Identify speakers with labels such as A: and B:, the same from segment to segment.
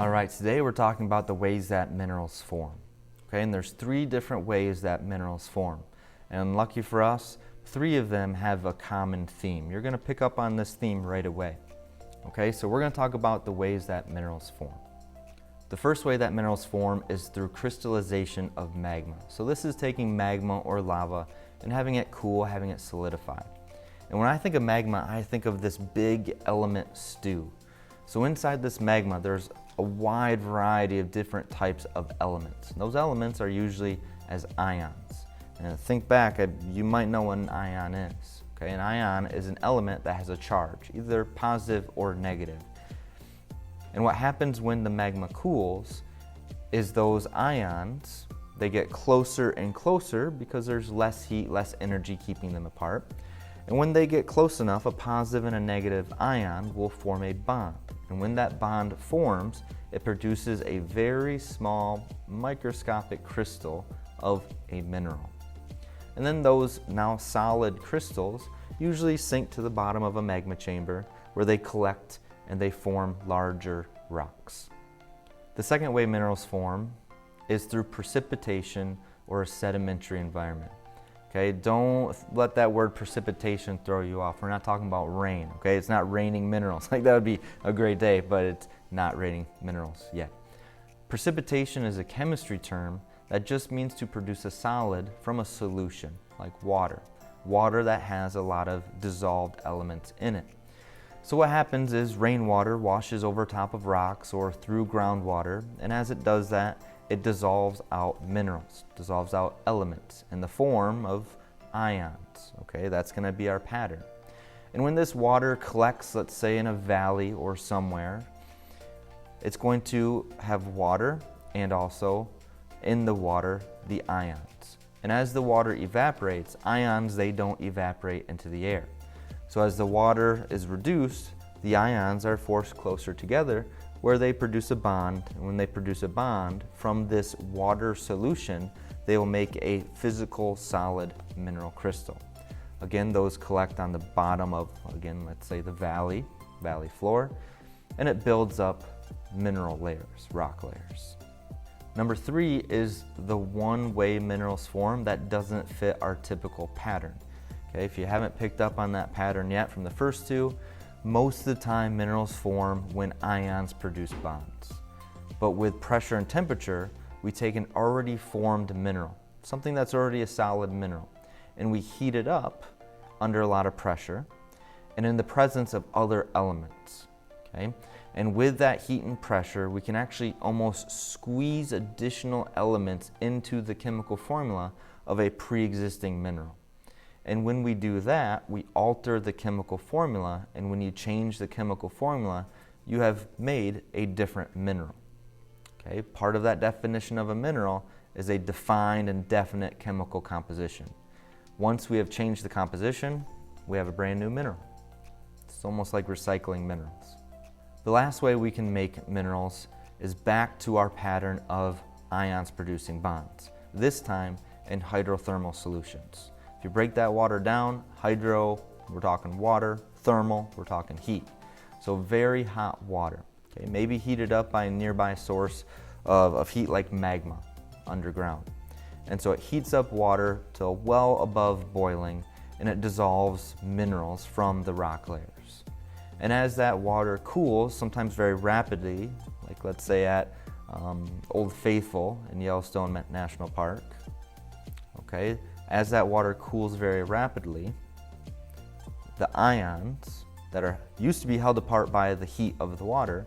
A: All right, today we're talking about the ways that minerals form. Okay, and there's 3 different ways that minerals form. And lucky for us, 3 of them have a common theme. You're going to pick up on this theme right away. Okay, so we're going to talk about the ways that minerals form. The first way that minerals form is through crystallization of magma. So this is taking magma or lava and having it cool, having it solidify. And when I think of magma, I think of this big element stew. So inside this magma, there's a wide variety of different types of elements. And those elements are usually as ions. And think back, you might know what an ion is. Okay, an ion is an element that has a charge, either positive or negative. And what happens when the magma cools is those ions, they get closer and closer because there's less heat, less energy keeping them apart. And when they get close enough, a positive and a negative ion will form a bond. And when that bond forms, it produces a very small microscopic crystal of a mineral. And then those now solid crystals usually sink to the bottom of a magma chamber where they collect and they form larger rocks. The second way minerals form is through precipitation or a sedimentary environment. Okay, don't let that word precipitation throw you off. We're not talking about rain, okay? It's not raining minerals. Like that would be a great day, but it's not raining minerals yet. Precipitation is a chemistry term that just means to produce a solid from a solution, like water. Water that has a lot of dissolved elements in it. So what happens is rainwater washes over top of rocks or through groundwater, and as it does that, it dissolves out minerals, dissolves out elements in the form of ions. Okay, that's going to be our pattern. And when this water collects, let's say in a valley or somewhere, it's going to have water and also in the water the ions. And as the water evaporates, ions, they don't evaporate into the air. So as the water is reduced, the ions are forced closer together where they produce a bond. And when they produce a bond from this water solution, they will make a physical solid mineral crystal. Again, those collect on the bottom of, again, let's say the valley floor, and it builds up mineral layers, rock layers. Number 3 is the one way minerals form that doesn't fit our typical pattern. Okay, if you haven't picked up on that pattern yet from the first 2, most of the time minerals form when ions produce bonds. But with pressure and temperature, we take an already formed mineral, something that's already a solid mineral, and we heat it up under a lot of pressure and in the presence of other elements. Okay? And with that heat and pressure, we can actually almost squeeze additional elements into the chemical formula of a pre-existing mineral. And when we do that, we alter the chemical formula, and when you change the chemical formula, you have made a different mineral. Okay? Part of that definition of a mineral is a defined and definite chemical composition. Once we have changed the composition, we have a brand new mineral. It's almost like recycling minerals. The last way we can make minerals is back to our pattern of ions producing bonds, this time in hydrothermal solutions. If you break that water down, hydro, we're talking water, thermal, we're talking heat. So very hot water, okay, maybe heated up by a nearby source of heat like magma underground. And so it heats up water to well above boiling, and it dissolves minerals from the rock layers. And as that water cools, sometimes very rapidly, like let's say at Old Faithful in Yellowstone National Park, okay, as that water cools very rapidly, the ions that are used to be held apart by the heat of the water,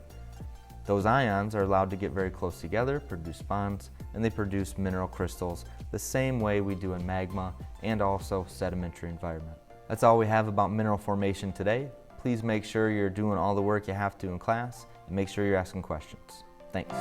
A: those ions are allowed to get very close together, produce bonds, and they produce mineral crystals the same way we do in magma and also sedimentary environment. That's all we have about mineral formation today. Please make sure you're doing all the work you have to in class and make sure you're asking questions. Thanks.